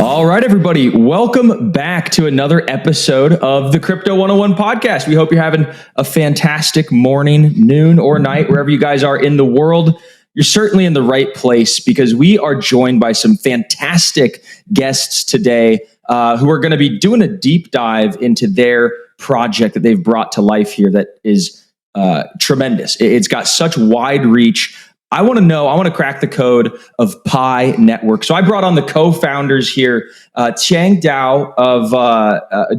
All right, everybody, welcome back to another episode of the Crypto 101 podcast. We hope you're having a fantastic morning, noon, or night, wherever you guys are in the world. You're certainly in the right place because we are joined by some fantastic guests today who are going to be doing a deep dive into their project that they've brought to life here that is tremendous. It's got such wide reach. I want to crack the code of Pi Network. So I brought on the co-founders here, Chang Dao of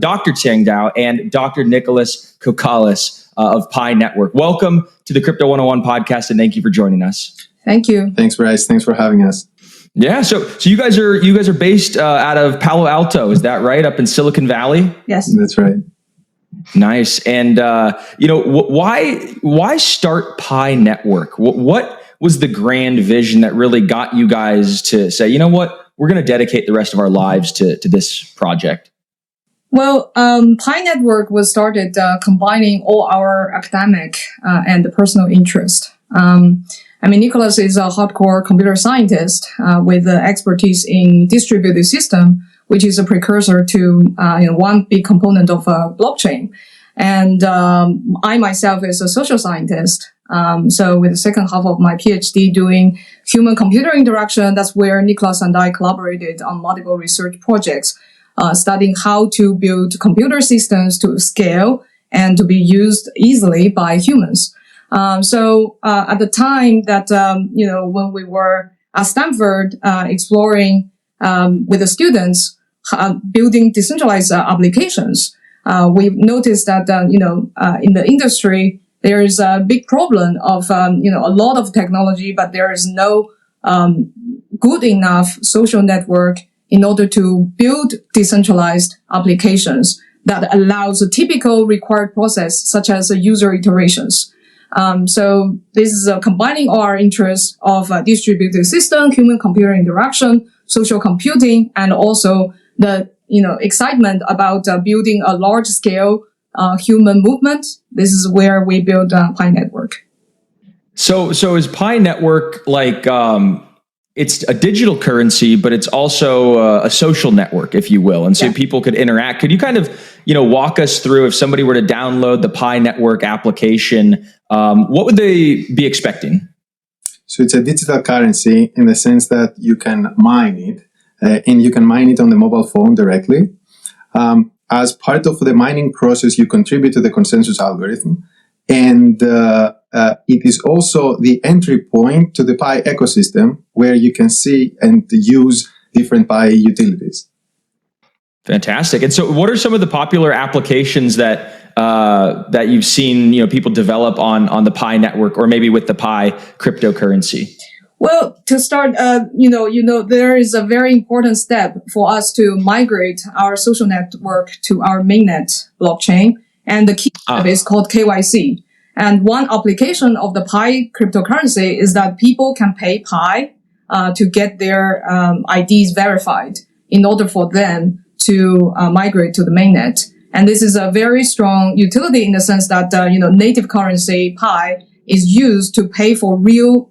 Dr. Chang Dao and Dr. Nicholas Kokalis of Pi Network. Welcome to the Crypto 101 podcast, and thank you for joining us. Thank you. Thanks, Bryce. Thanks for having us. Yeah. So you guys are based out of Palo Alto, is that right? Up in Silicon Valley? Yes, that's right. Nice. And why start Pi Network? What was the grand vision that really got you guys to say, you know what, we're going to dedicate the rest of our lives to this project? Well, Pi Network was started combining all our academic and personal interest. Nicholas is a hardcore computer scientist with expertise in distributed system, which is a precursor to one big component of blockchain. And I myself is a social scientist. So with the second half of my PhD doing human-computer interaction, that's where Nicholas and I collaborated on multiple research projects, studying how to build computer systems to scale and to be used easily by humans. So at the time that, when we were at Stanford exploring with the students, building decentralized applications, we've noticed that, in the industry, there is a big problem of, a lot of technology, but there is no good enough social network in order to build decentralized applications that allows a typical required process, such as user iterations. So this is combining our interests of distributed system, human-computer interaction, social computing, and also the excitement about building a large-scale human movement. This is where we build Pi Network. So is Pi Network like it's a digital currency, but it's also a social network, if you will, and so people could interact. Could you kind of walk us through, if somebody were to download the Pi Network application, what would they be expecting? So it's a digital currency in the sense that you can mine it, and you can mine it on the mobile phone directly. As part of the mining process, you contribute to the consensus algorithm, and it is also the entry point to the Pi ecosystem where you can see and use different Pi utilities. Fantastic. And so what are some of the popular applications that you've seen people develop on the Pi Network, or maybe with the Pi cryptocurrency? Well, to start, there is a very important step for us to migrate our social network to our mainnet blockchain. And the key step is called KYC. And one application of the Pi cryptocurrency is that people can pay Pi to get their IDs verified in order for them to migrate to the mainnet. And this is a very strong utility in the sense that, native currency Pi is used to pay for real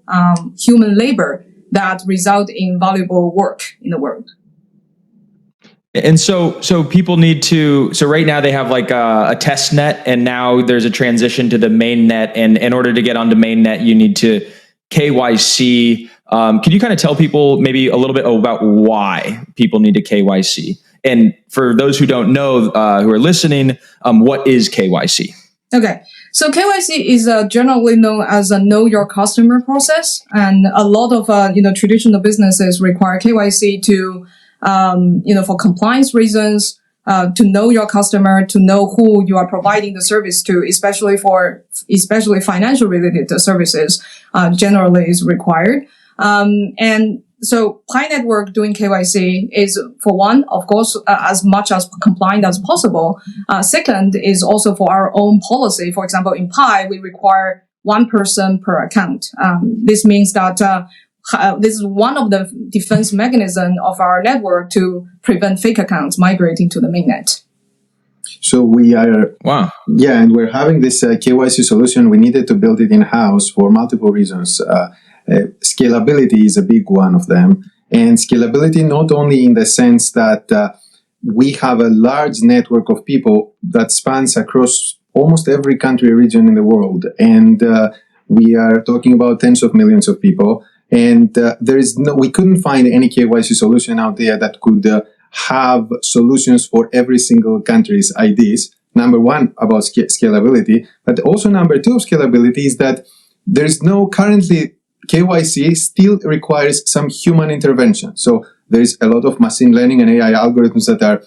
human labor that result in valuable work in the world. And so people need to, so right now they have like a test net, and now there's a transition to the main net. And in order to get onto mainnet, you need to KYC. Can you kind of tell people maybe a little bit about why people need to KYC? And for those who don't know, who are listening, what is KYC? Okay. So KYC is generally known as a know your customer process. And a lot of, traditional businesses require KYC to, for compliance reasons, to know your customer, to know who you are providing the service to, especially financial related services, generally is required. And so Pi Network doing KYC is, for one, of course, as much as compliant as possible. Second is also for our own policy. For example, in Pi, we require one person per account. This means that this is one of the defense mechanisms of our network to prevent fake accounts migrating to the mainnet. So we are, and we're having this KYC solution. We needed to build it in-house for multiple reasons. Scalability is a big one of them. And scalability not only in the sense that we have a large network of people that spans across almost every country region in the world. And we are talking about tens of millions of people. And we couldn't find any KYC solution out there that could have solutions for every single country's IDs. Number one, about scalability. But also number two of scalability is that there's no currently KYC still requires some human intervention. So there's a lot of machine learning and AI algorithms that are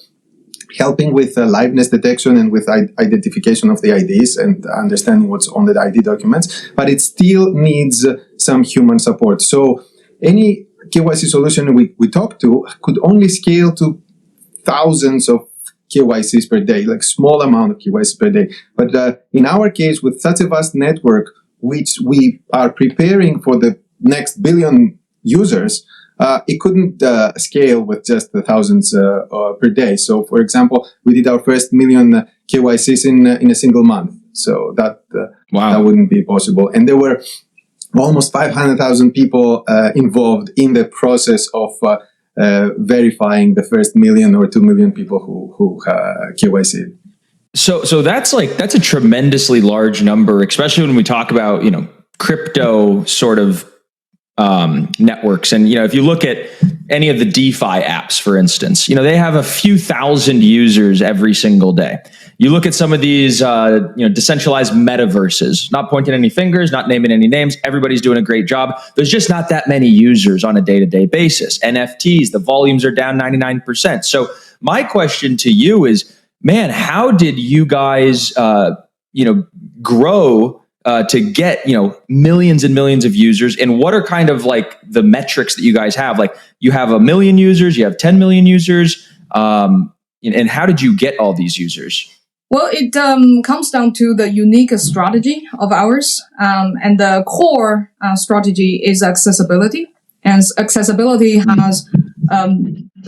helping with liveness detection and with identification of the IDs and understanding what's on the ID documents, but it still needs some human support. So any KYC solution we talk to could only scale to thousands of KYCs per day, like small amount of KYCs per day. But in our case, with such a vast network, which we are preparing for the next billion users, it couldn't scale with just the thousands per day. So, for example, we did our first million KYCs in a single month. So that wouldn't be possible. And there were almost 500,000 people involved in the process of verifying the first million or 2 million people who KYC'd. So that's a tremendously large number, especially when we talk about, crypto sort of networks. And, if you look at any of the DeFi apps, for instance, they have a few thousand users every single day. You look at some of these, decentralized metaverses, not pointing any fingers, not naming any names. Everybody's doing a great job. There's just not that many users on a day-to-day basis. NFTs, the volumes are down 99%. So my question to you is, man, how did you guys, grow to get, millions and millions of users? And what are kind of like the metrics that you guys have? Like you have 1 million users, you have 10 million users. And how did you get all these users? Well, it comes down to the unique strategy of ours. And the core strategy is accessibility. And accessibility has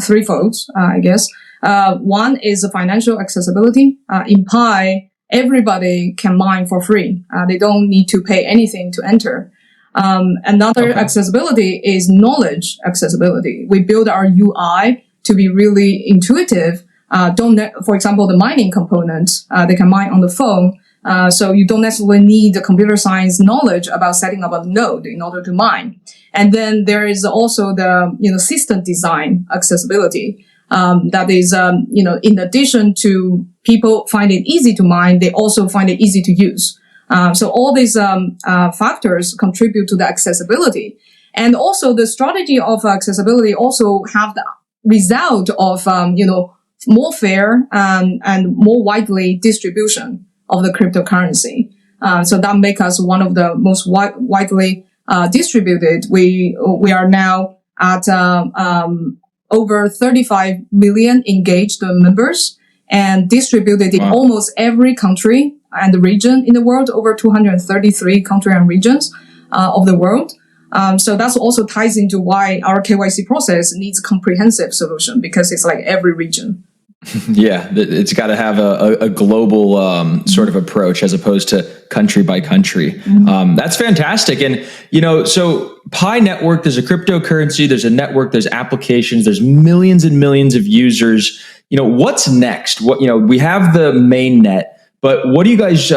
three folds, I guess. One is financial accessibility. In Pi, everybody can mine for free. They don't need to pay anything to enter. Another accessibility is knowledge accessibility. We build our UI to be really intuitive. For example, the mining component, they can mine on the phone. So you don't necessarily need the computer science knowledge about setting up a node in order to mine. And then there is also the, system design accessibility. That is, in addition to people find it easy to mine, they also find it easy to use. So all these factors contribute to the accessibility. And also the strategy of accessibility also have the result of, more fair and more widely distribution of the cryptocurrency. So that makes us one of the most widely distributed. We are now at over 35 million engaged members and distributed in almost every country and region in the world, over 233 countries and regions of the world. So that's also ties into why our KYC process needs a comprehensive solution, because it's like every region. Yeah, it's got to have a global sort of approach as opposed to country by country. Mm-hmm. That's fantastic. And, so Pi Network, there's a cryptocurrency, there's a network, there's applications, there's millions and millions of users. What's next? We have the mainnet, but what are you guys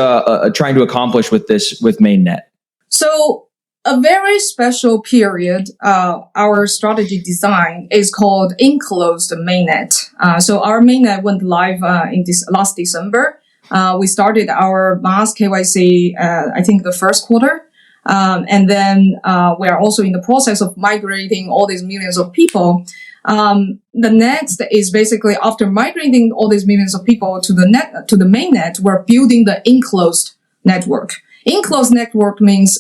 trying to accomplish with mainnet? So a very special period, our strategy design is called enclosed mainnet. So our mainnet went live in this last December. We started our mass KYC, I think the first quarter. And then we are also in the process of migrating all these millions of people. The next is basically after migrating all these millions of people to the mainnet, we're building the enclosed network. Enclosed network means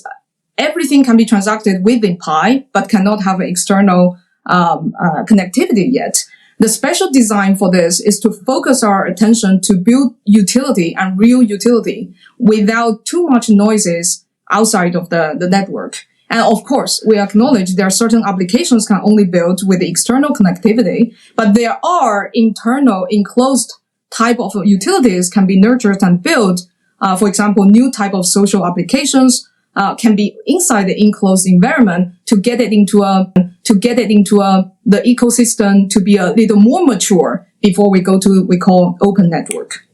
everything can be transacted within Pi, but cannot have external connectivity yet. The special design for this is to focus our attention to build utility and real utility without too much noises outside of the network. And of course, we acknowledge there are certain applications can only build with external connectivity, but there are internal enclosed type of utilities can be nurtured and built. For example, new type of social applications, can be inside the enclosed environment to get it into the ecosystem to be a little more mature before we go to we call open network.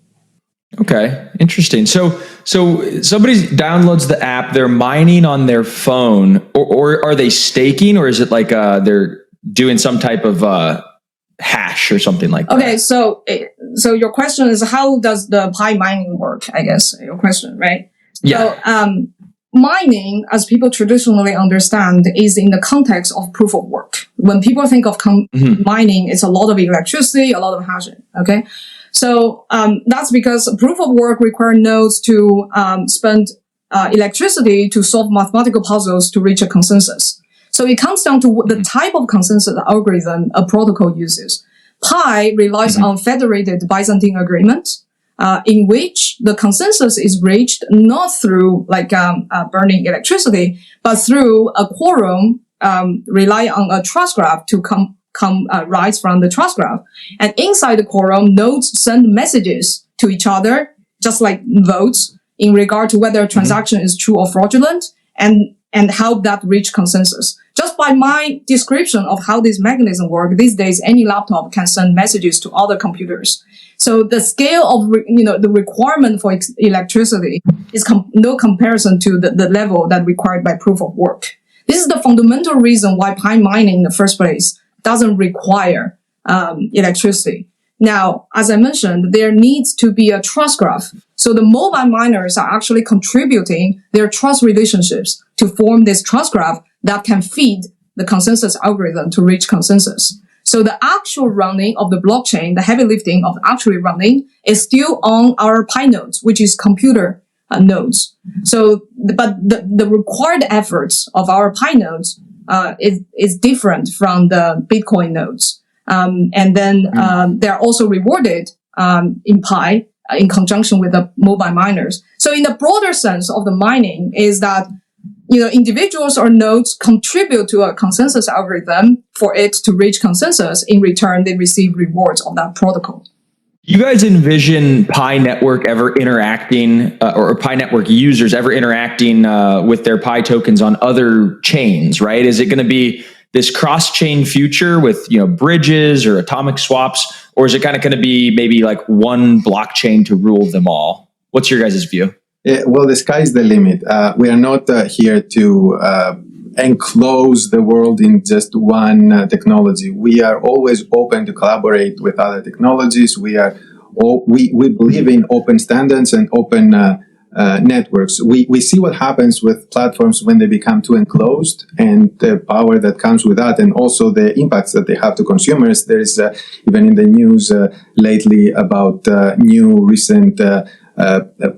Okay, interesting. So somebody downloads the app, they're mining on their phone, or are they staking, or is it like they're doing some type of hash or something like that? Okay, so your question is how does the Pi mining work? I guess your question, right? Yeah. So mining, as people traditionally understand, is in the context of proof of work. When people think of mining, it's a lot of electricity, a lot of hashing. Okay. So that's because proof of work requires nodes to spend electricity to solve mathematical puzzles to reach a consensus. So it comes down to the type of consensus algorithm a protocol uses. Pi relies on federated Byzantine agreement, in which the consensus is reached not through burning electricity, but through a quorum rely on a trust graph to rise from the trust graph. And inside the quorum, nodes send messages to each other, just like votes, in regard to whether a transaction is true or fraudulent, and how that reach consensus. Just by my description of how this mechanism works, these days any laptop can send messages to other computers. So the scale of the requirement for electricity is no comparison to the level that required by proof of work. This is the fundamental reason why Pi mining in the first place doesn't require electricity. Now, as I mentioned, there needs to be a trust graph. So the mobile miners are actually contributing their trust relationships to form this trust graph that can feed the consensus algorithm to reach consensus. So the actual running of the blockchain, the heavy lifting of actually running, is still on our Pi nodes, which is computer nodes. So, but the required efforts of our Pi nodes is different from the Bitcoin nodes. And then they're also rewarded in Pi in conjunction with the mobile miners. So in the broader sense of the mining is that individuals or nodes contribute to a consensus algorithm for it to reach consensus. In return, they receive rewards of that protocol. You guys envision Pi Network ever interacting, or Pi Network users ever interacting with their Pi tokens on other chains, right? Is it going to be this cross-chain future with bridges or atomic swaps, or is it kind of going to be maybe like one blockchain to rule them all? What's your guys' view? Well, the sky is the limit. We are not here to enclose the world in just one technology. We are always open to collaborate with other technologies. We believe in open standards and open networks. We see what happens with platforms when they become too enclosed, and the power that comes with that, and also the impacts that they have to consumers. There is even in the news lately about new recent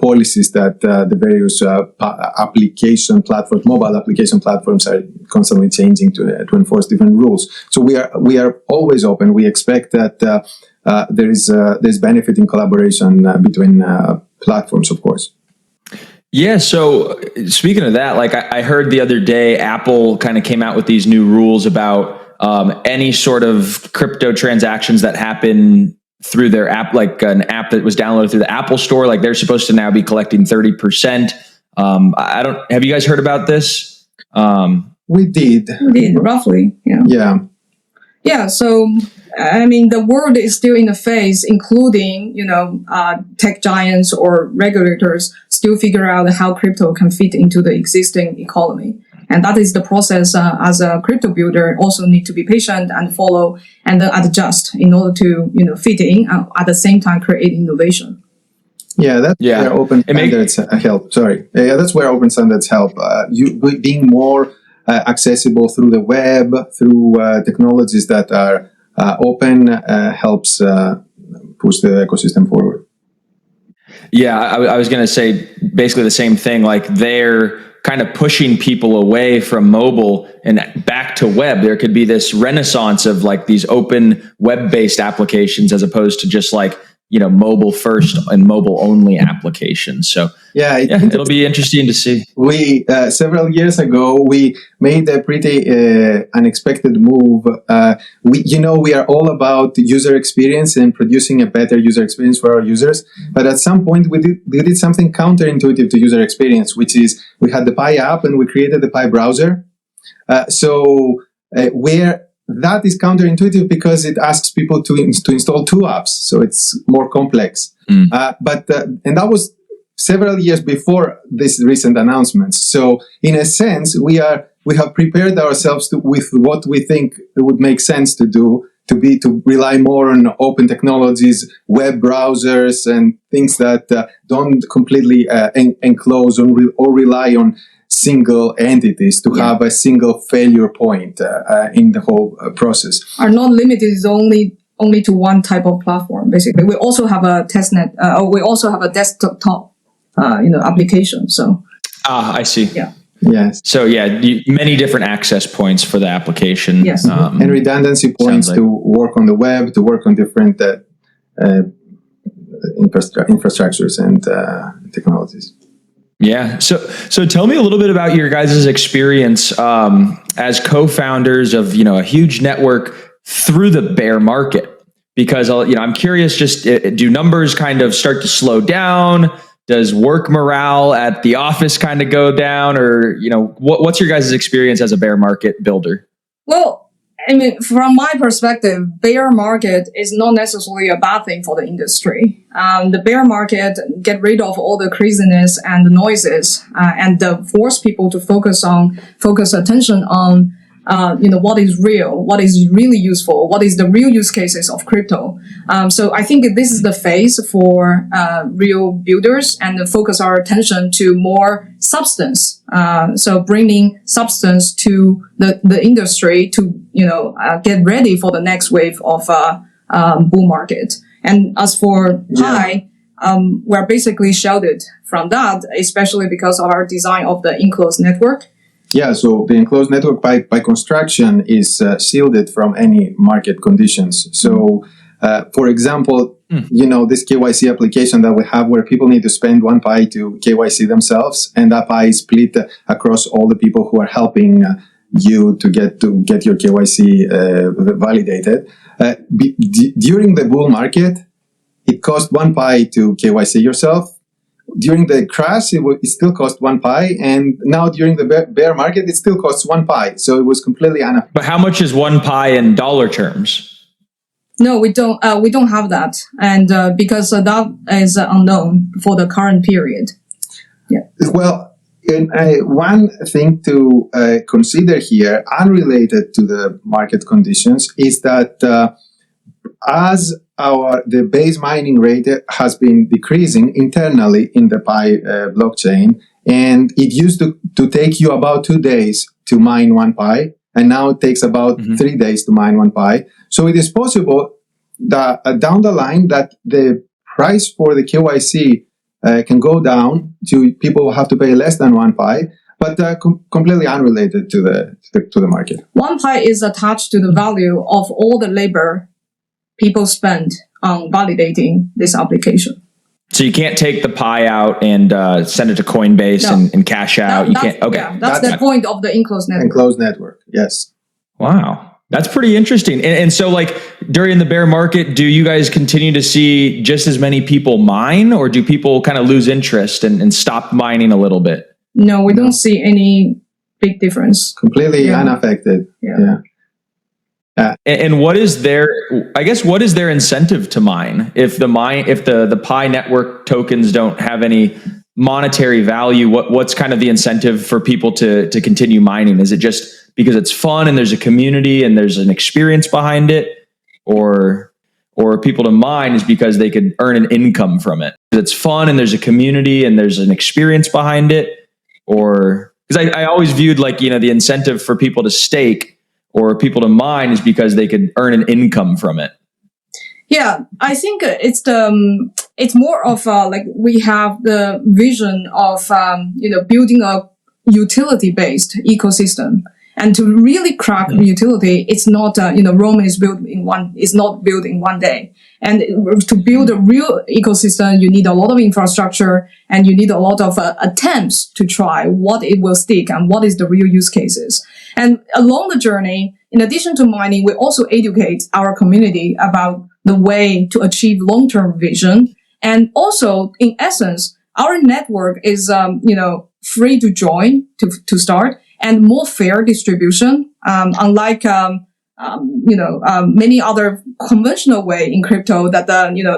policies that the various mobile application platforms are constantly changing to enforce different rules. So we are always open. We expect that there's benefit in collaboration between platforms, of course. Yeah. So speaking of that, I heard the other day, Apple kind of came out with these new rules about any sort of crypto transactions that happen through their app, like an app that was downloaded through the Apple Store. Like they're supposed to now be collecting 30%. Have you guys heard about this? We did roughly. Yeah. So, the world is still in a phase, including, tech giants or regulators still figure out how crypto can fit into the existing economy. And that is the process as a crypto builder also need to be patient and follow and adjust in order to, fit in at the same time create innovation. Yeah, that's where open standards help. That's where open standards help. Being more accessible through the web, through technologies that are open helps push the ecosystem forward. Yeah, I was going to say basically the same thing. Like they're kind of pushing people away from mobile and back to web. There could be this renaissance of like these open web-based applications as opposed to just like mobile first and mobile only applications. So it'll be interesting to see. We several years ago we made a pretty unexpected move. We are all about user experience and producing a better user experience for our users. But at some point we did something counterintuitive to user experience, which is we had the Pi app and we created the Pi browser. Where that is counterintuitive because it asks people to install two apps, so it's more complex. And that was several years before this recent announcements. So in a sense, we have prepared ourselves with what we think would make sense to do, to rely more on open technologies, web browsers, and things that don't completely enclose or rely on single entities to have a single failure point in the whole process. Are not limited only to one type of platform. Basically, we also have a testnet. We also have a desktop, application. So. I see. Yeah. Yes. So many different access points for the application. Yes. And redundancy points to work on the web, to work on different infrastructures and technologies. Yeah. So tell me a little bit about your guys' experience as co-founders of, a huge network through the bear market, because, I'm curious, just do numbers kind of start to slow down? Does work morale at the office kind of go down, or, what's your guys' experience as a bear market builder? Well, from my perspective, bear market is not necessarily a bad thing for the industry. The bear market get rid of all the craziness and the noises, and force people to focus attention on, what is real, what is really useful, what is the real use cases of crypto. So I think this is the phase for real builders, and focus our attention to more substance. So bringing substance to the industry to get ready for the next wave of bull market. And as for Pi, we're basically shielded from that, especially because of our design of the enclosed network. Yeah, so the enclosed network by construction is shielded from any market conditions. So, for example, this KYC application that we have where people need to spend 1 Pi to KYC themselves, and that Pi is split across all the people who are helping you to get your KYC validated. During the bull market, it cost 1 Pi to KYC yourself. During the crash, it still cost 1 Pi, and now during the bear market, it still costs 1 Pi. So it was completely unaffected. But how much is 1 Pi in dollar terms? No, we don't. We don't have that, and because that is unknown for the current period. Yeah. Well, one thing to consider here, unrelated to the market conditions, is that as the base mining rate has been decreasing internally in the Pi blockchain, and it used to take you about 2 days to mine 1 Pi, and now it takes about 3 days to mine 1 Pi. So it is possible that down the line that the price for the KYC can go down to people who have to pay less than 1 Pi, but completely unrelated to the market. 1 Pi is attached to the value of all the labor people spend on validating this application. So you can't take the Pi out and send it to Coinbase and cash out. You can't. Okay, yeah, that's the point of the enclosed network. Enclosed network, yes. Wow, that's pretty interesting. And so, like during the bear market, do you guys continue to see just as many people mine, or do people kind of lose interest and stop mining a little bit? No, we don't see any big difference. Completely unaffected. Yeah. And what is their incentive to mine if the Pi network tokens don't have any monetary value? What's kind of the incentive for people to continue mining? Is it just because it's fun and there's a community and there's an experience behind it, or people to mine is because they could earn an income from it? It's fun and there's a community and there's an experience behind it, or because I always viewed the incentive for people to stake or people to mine is because they could earn an income from it. Yeah, I think it's more of we have the vision of building a utility-based ecosystem, And to really crack utility, it's not, Rome is not built in one day. And to build a real ecosystem, you need a lot of infrastructure and you need a lot of attempts to try what it will stick and what is the real use cases. And along the journey, in addition to mining, we also educate our community about the way to achieve long-term vision. And also, in essence, our network is, free to join to start and more fair distribution. Unlike, many other conventional way in crypto that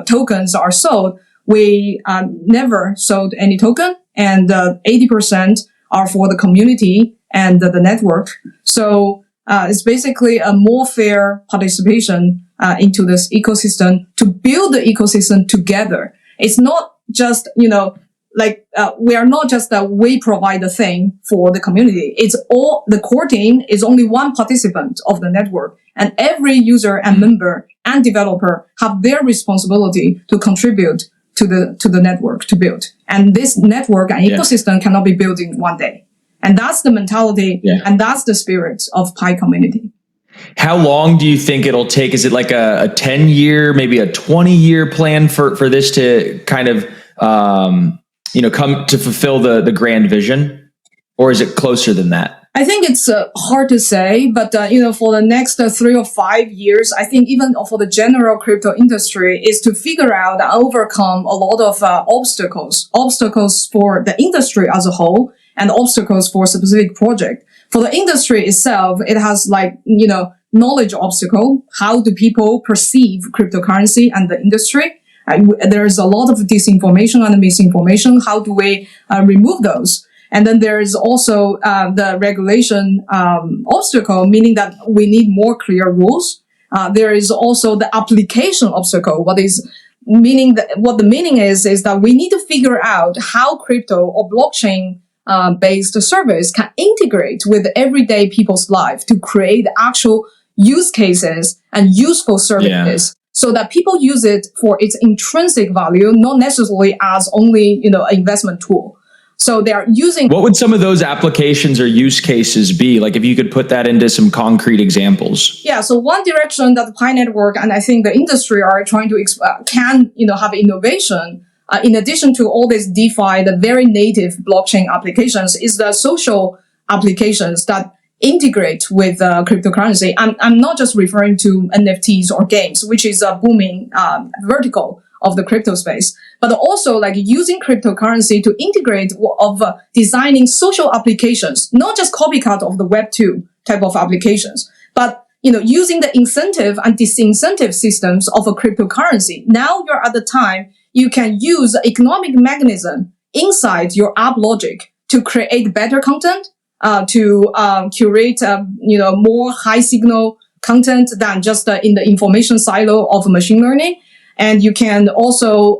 tokens are sold, we never sold any token, and 80% are for the community and the network. So it's basically a more fair participation into this ecosystem to build the ecosystem together. It's not just we are not just we provide the thing for the community. It's all the core team is only one participant of the network, and every user and member and developer have their responsibility to contribute to the network to build. And this network and ecosystem cannot be built in one day. And that's the mentality and that's the spirit of Pi community. How long do you think it'll take? Is it like a 10-year, maybe a 20-year plan for this to kind of come to fulfill the grand vision, or is it closer than that? I think it's hard to say, but for the next 3 or 5 years, I think even for the general crypto industry is to figure out and overcome a lot of obstacles for the industry as a whole and obstacles for a specific project. For the industry itself, it has knowledge obstacle. How do people perceive cryptocurrency and the industry? There's a lot of disinformation and misinformation. How do we remove those? And then there is also the regulation obstacle, meaning that we need more clear rules. There is also the application obstacle. What the meaning is that we need to figure out how crypto or blockchain based service can integrate with everyday people's life to create actual use cases and useful services. So that people use it for its intrinsic value, not necessarily as only, an investment tool. So they are using. What would some of those applications or use cases be? Like if you could put that into some concrete examples. Yeah. So one direction that the Pi Network and I think the industry are trying to have innovation, in addition to all this DeFi, the very native blockchain applications, is the social applications that integrate with cryptocurrency. I'm not just referring to NFTs or games, which is a booming vertical of the crypto space, but also using cryptocurrency to integrate of designing social applications, not just copycat of the Web2 type of applications, but using the incentive and disincentive systems of a cryptocurrency. Now you're at the time you can use the economic mechanism inside your app logic to create better content, to curate more high signal content than just in the information silo of machine learning. And you can also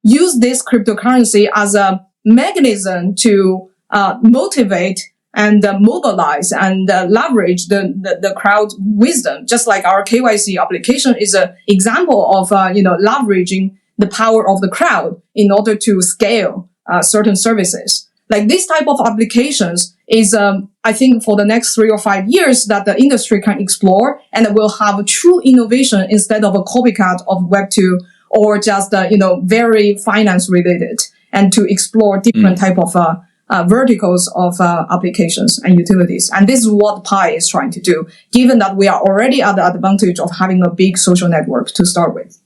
use this cryptocurrency as a mechanism to motivate and mobilize and leverage the crowd wisdom. Just like our KYC application is an example of leveraging the power of the crowd in order to scale certain services. Like this type of applications is, I think, for the next 3 or 5 years that the industry can explore and will have a true innovation instead of a copycat of Web2 or just, very finance related, and to explore different type of verticals of applications and utilities. And this is what Pi is trying to do, given that we are already at the advantage of having a big social network to start with.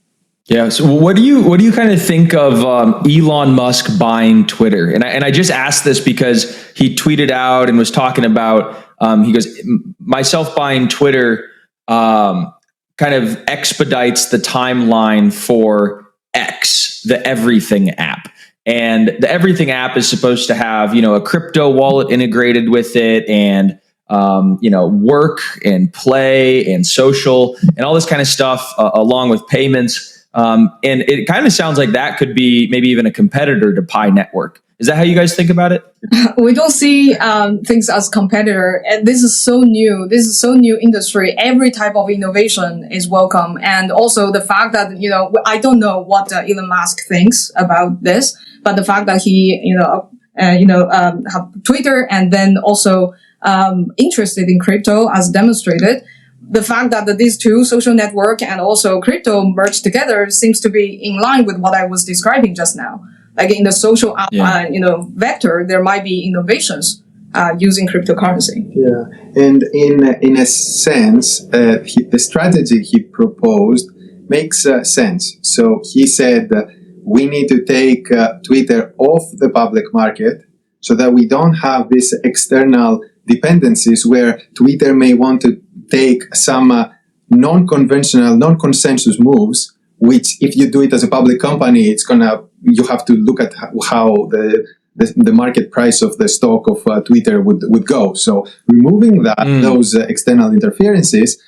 Yeah. So what do you kind of think of Elon Musk buying Twitter? And I just asked this because he tweeted out and was talking about, he goes, myself buying Twitter kind of expedites the timeline for X, the Everything app. And the Everything app is supposed to have, a crypto wallet integrated with it and, work and play and social and all this kind of stuff along with payments. And it kind of sounds like that could be maybe even a competitor to Pi Network. Is that how you guys think about it? We don't see things as competitor. And this is so new. This is so new industry. Every type of innovation is welcome. And also the fact that, I don't know what Elon Musk thinks about this, but the fact that he, have Twitter and then also interested in crypto, as demonstrated. The fact that these two, social network and also crypto, merged together seems to be in line with what I was describing just now. Like in the social, vector, there might be innovations using cryptocurrency. Yeah, and in a sense, the strategy he proposed makes sense. So he said we need to take Twitter off the public market so that we don't have these external dependencies where Twitter may want to take some non-conventional, non-consensus moves, which if you do it as a public company, you have to look at how the market price of the stock of Twitter would go. So removing those external interferences,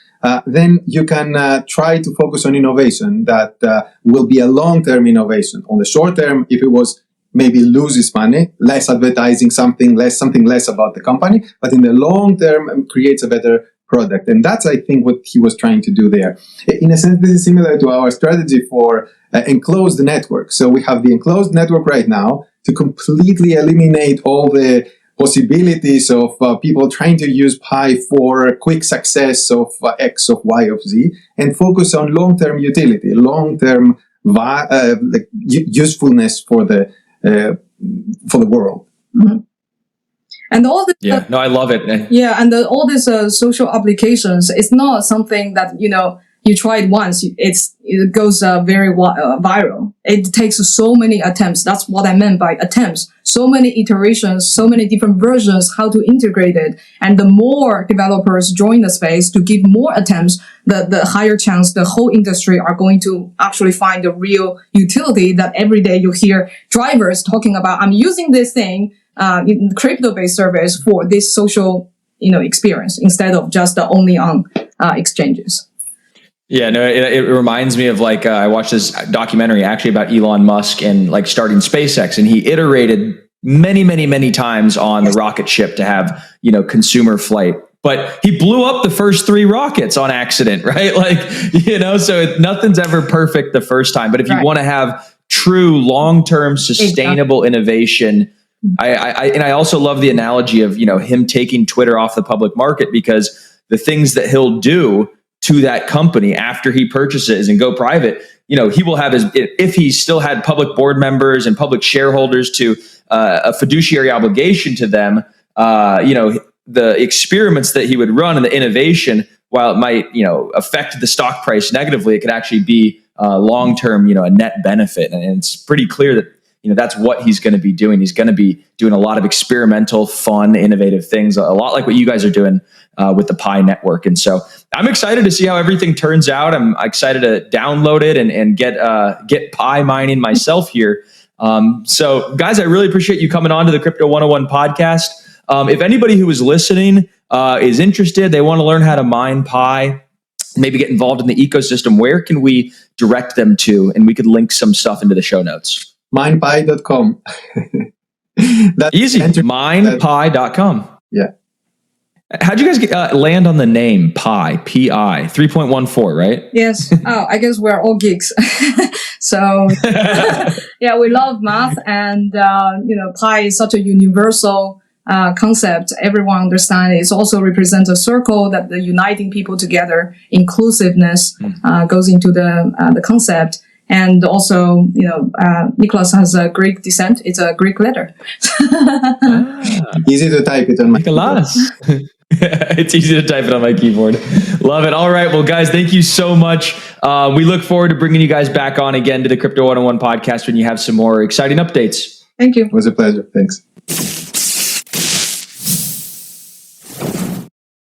then you can try to focus on innovation that will be a long-term innovation. On the short term, if it was maybe loses money, less advertising, something less about the company, but in the long term creates a better product. And that's, I think, what he was trying to do there. In a sense, this is similar to our strategy for enclosed network. So we have the enclosed network right now to completely eliminate all the possibilities of people trying to use Pi for quick success of X, of Y, of Z, and focus on long-term utility, long-term usefulness for the world. Mm-hmm. And all this, I love it. Yeah, and all these social applications, it's not something that you try it once, it goes very viral. It takes so many attempts. That's what I meant by attempts. So many iterations, so many different versions, how to integrate it. And the more developers join the space to give more attempts, the higher chance the whole industry are going to actually find the real utility that every day you hear drivers talking about, I'm using this thing, crypto-based service for this social, experience instead of just only on exchanges. Yeah, no, it reminds me of I watched this documentary actually about Elon Musk and starting SpaceX, and he iterated many times on the rocket ship to have, consumer flight. But he blew up the first 3 rockets on accident, right? So nothing's ever perfect the first time. But if you want to have true long-term sustainable innovation, I also love the analogy of, him taking Twitter off the public market, because the things that he'll do to that company after he purchases and go private, he will have if he still had public board members and public shareholders to a fiduciary obligation to them, the experiments that he would run and the innovation, while it might, affect the stock price negatively, it could actually be long-term, a net benefit. And it's pretty clear that, that's what he's going to be doing. He's going to be doing a lot of experimental, fun, innovative things, a lot like what you guys are doing with the Pi network. And so I'm excited to see how everything turns out. I'm excited to download it and get Pi mining myself here. So guys, I really appreciate you coming on to the Crypto 101 podcast. If anybody who is listening is interested, they want to learn how to mine Pi, maybe get involved in the ecosystem, where can we direct them to? And we could link some stuff into the show notes. Minepi.com. Easy. Minepi.com. Yeah. How'd you guys land on the name Pi? P-I 3.14, right? Yes. Oh, I guess we're all geeks. So yeah, we love math, and Pi is such a universal concept. Everyone understands. It also represents a circle that the uniting people together. Inclusiveness goes into the concept. And also, Nicholas has a Greek descent. It's a Greek letter. Easy to type it on my keyboard. It's easy to type it on my keyboard. Love it. All right. Well, guys, thank you so much. We look forward to bringing you guys back on again to the Crypto 101 podcast when you have some more exciting updates. Thank you. It was a pleasure. Thanks.